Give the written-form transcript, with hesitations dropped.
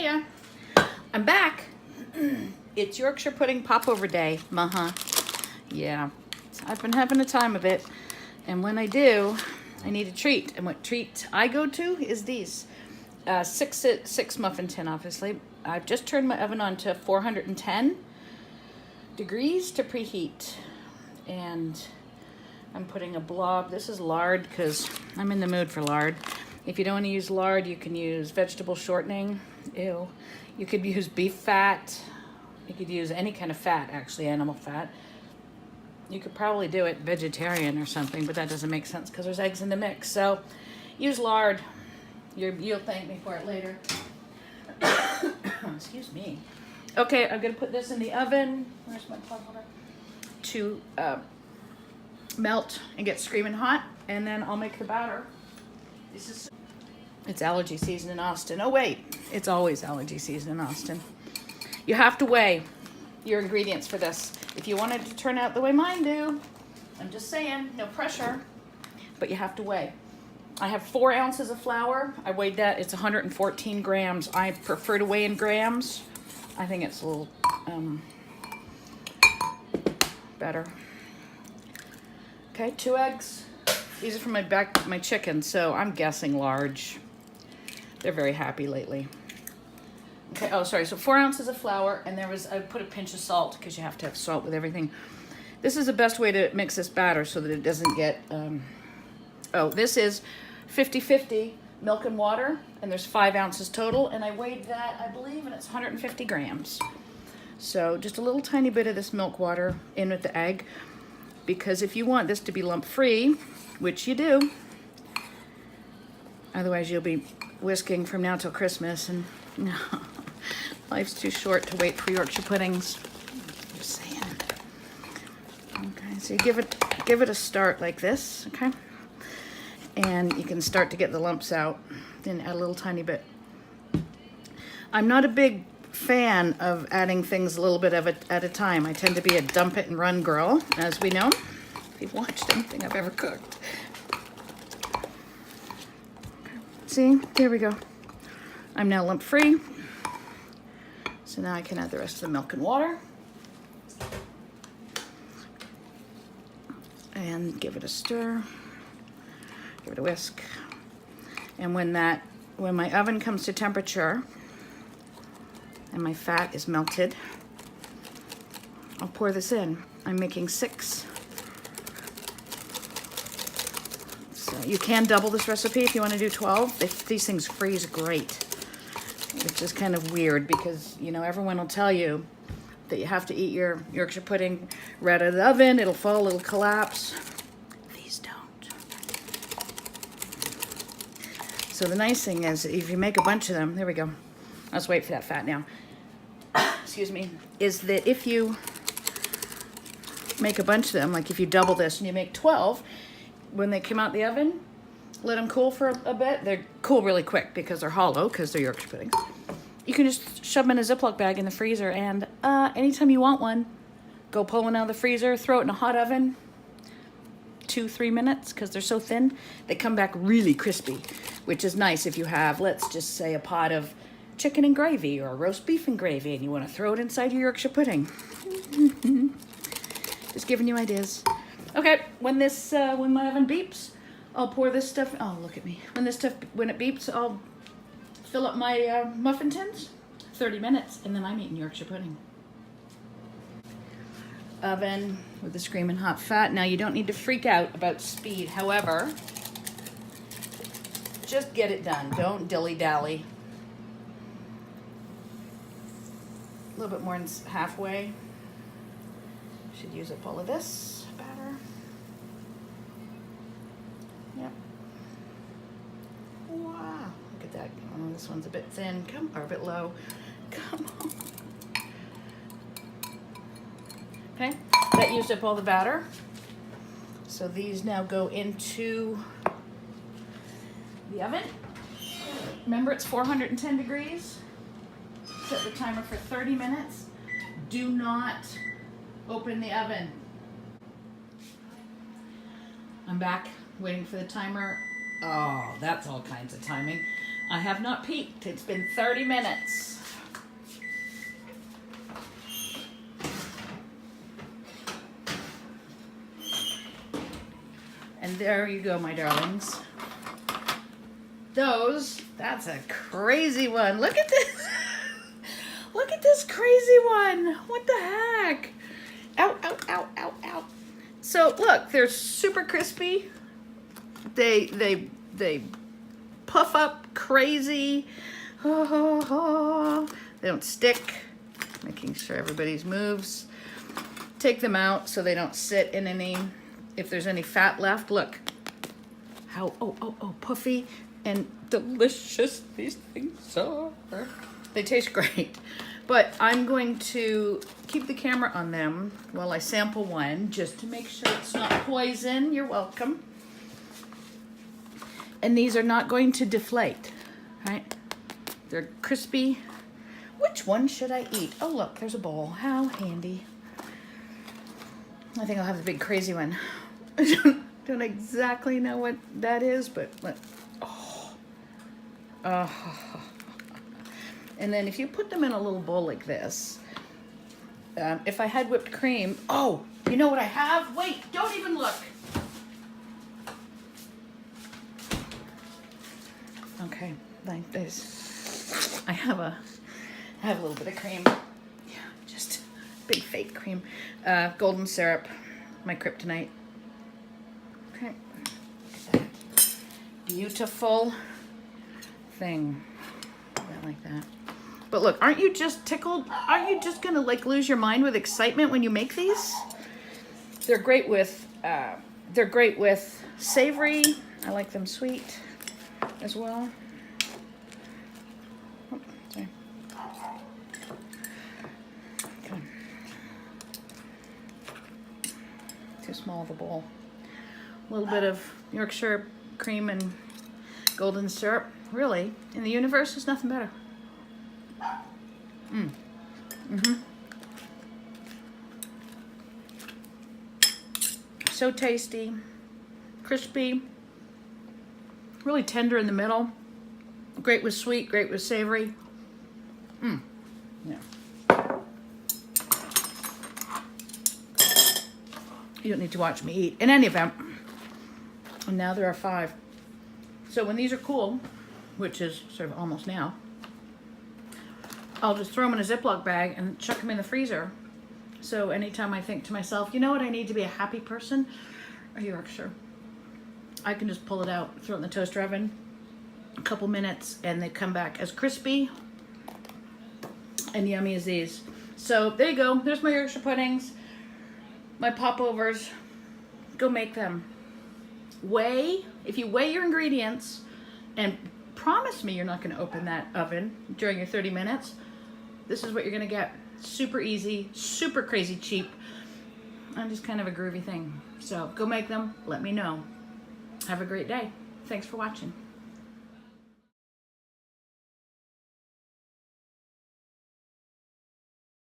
Hiya. I'm back. It's Yorkshire pudding popover day. Yeah, I've been having a time of it. And when I do, I need a treat. And what treat I go to is these. Six muffin tin, obviously. I've just turned my oven on to 410 degrees to preheat. And I'm putting a blob. This is lard because I'm in the mood for lard. If you don't want to use lard, you can use vegetable shortening. Ew. You could use beef fat. You could use any kind of fat, actually, animal fat. You could probably do it vegetarian or something, but that doesn't make sense because there's eggs in the mix. So use lard. You'll thank me for it later. Excuse me. Okay, I'm going to put this in the oven. Where's my pot holder? To melt and get screaming hot, and then I'll make the batter. It's allergy season in Austin. Oh wait, it's always allergy season in Austin. You have to weigh your ingredients for this. If you want it to turn out the way mine do, I'm just saying, no pressure, but you have to weigh. I have 4 ounces of flour. I weighed that. It's 114 grams. I prefer to weigh in grams. I think it's a little better. Okay, 2 eggs. These are from my chicken, so I'm guessing large. They're very happy lately. Okay, oh sorry, so 4 ounces of flour, and I put a pinch of salt because you have to have salt with everything. This is the best way to mix this batter so that it doesn't get, this is 50-50 milk and water, and there's 5 ounces total, and I weighed that, I believe, and it's 150 grams. So just a little tiny bit of this milk water in with the egg, because if you want this to be lump-free, which you do, otherwise you'll be whisking from now till Christmas, and no, life's too short to wait for Yorkshire puddings. Just saying. Okay, so you give it a start like this, okay? And you can start to get the lumps out, then add a little tiny bit. I'm not a big fan of adding things a little bit of it at a time. I tend to be a dump it and run girl, as we know, if you've watched anything I've ever cooked. Okay. See, there we go. I'm now lump free. So now I can add the rest of the milk and water. And give it a stir. Give it a whisk. And when my oven comes to temperature and my fat is melted, I'll pour this in. I'm making 6. So you can double this recipe if you want to do 12. These things freeze great, which is kind of weird because, you know, everyone will tell you that you have to eat your Yorkshire pudding right out of the oven. It'll fall, it'll collapse. These don't. So the nice thing is if you make a bunch of them, there we go. Let's wait for that fat now. Excuse me, is that if you make a bunch of them, like if you double this and you make 12, when they come out the oven, let them cool for a bit. They're cool really quick because they're hollow, because they're Yorkshire puddings. You can just shove them in a Ziploc bag in the freezer, and anytime you want one, go pull one out of the freezer, throw it in a hot oven, 2-3 minutes, because they're so thin. They come back really crispy, which is nice if you have, let's just say, a pot of chicken and gravy or roast beef and gravy, and you want to throw it inside your Yorkshire pudding. Just giving you ideas. Okay, when my oven beeps, I'll pour this stuff. Oh, look at me. When it beeps, I'll fill up my muffin tins. 30 minutes, and then I'm eating Yorkshire pudding. Oven with the screaming hot fat. Now you don't need to freak out about speed. However, just get it done. Don't dilly-dally. A little bit more than halfway. Should use up all of this batter. Yep. Wow. Look at that. Oh, this one's a bit thin. Or a bit low. Come on. Okay. That used up all the batter. So these now go into the oven. Remember, it's 410 degrees. Set the timer for 30 minutes. Do not open the oven. I'm back waiting for the timer. Oh, that's all kinds of timing. I have not peeked. It's been 30 minutes. And there you go, my darlings. That's a crazy one. Look at this. Look at this crazy one. What the heck? Ow, ow, ow, ow, ow. So look, they're super crispy. They puff up crazy. They don't stick. Making sure everybody's moves. Take them out so they don't sit in any, if there's any fat left. Look how, puffy and delicious these things are. They taste great. But I'm going to keep the camera on them while I sample one, just to make sure it's not poison. You're welcome. And these are not going to deflate, right? They're crispy. Which one should I eat? Oh, look, there's a bowl. How handy. I think I'll have the big crazy one. I don't exactly know what that is, but and then if you put them in a little bowl like this, if I had whipped cream, oh, you know what I have? Wait, don't even look. Okay, like this. I have a little bit of cream. Yeah, just big fake cream. Golden syrup, my kryptonite. Okay, look at that. Beautiful thing. I like that. But look, aren't you just tickled? Aren't you just gonna like lose your mind with excitement when you make these? They're great with savory. I like them sweet as well. Oh, sorry. Come on. Too small of a bowl. A little bit of Yorkshire cream and golden syrup. Really, in the universe, there's nothing better. So tasty, crispy, really tender in the middle. Great with sweet, great with savory. Yeah. You don't need to watch me eat. In any event, and now there are 5. So when these are cool, which is sort of almost now, I'll just throw them in a Ziploc bag and chuck them in the freezer. So anytime I think to myself, you know what, I need to be a happy person, a Yorkshire, I can just pull it out, throw it in the toaster oven, a couple minutes, and they come back as crispy and yummy as these. So there you go. There's my Yorkshire puddings, my popovers. Go make them. If you weigh your ingredients and promise me you're not going to open that oven during your 30 minutes, this is what you're going to get. Super easy, super crazy cheap, and just kind of a groovy thing. So go make them. Let me know. Have a great day. Thanks for watching.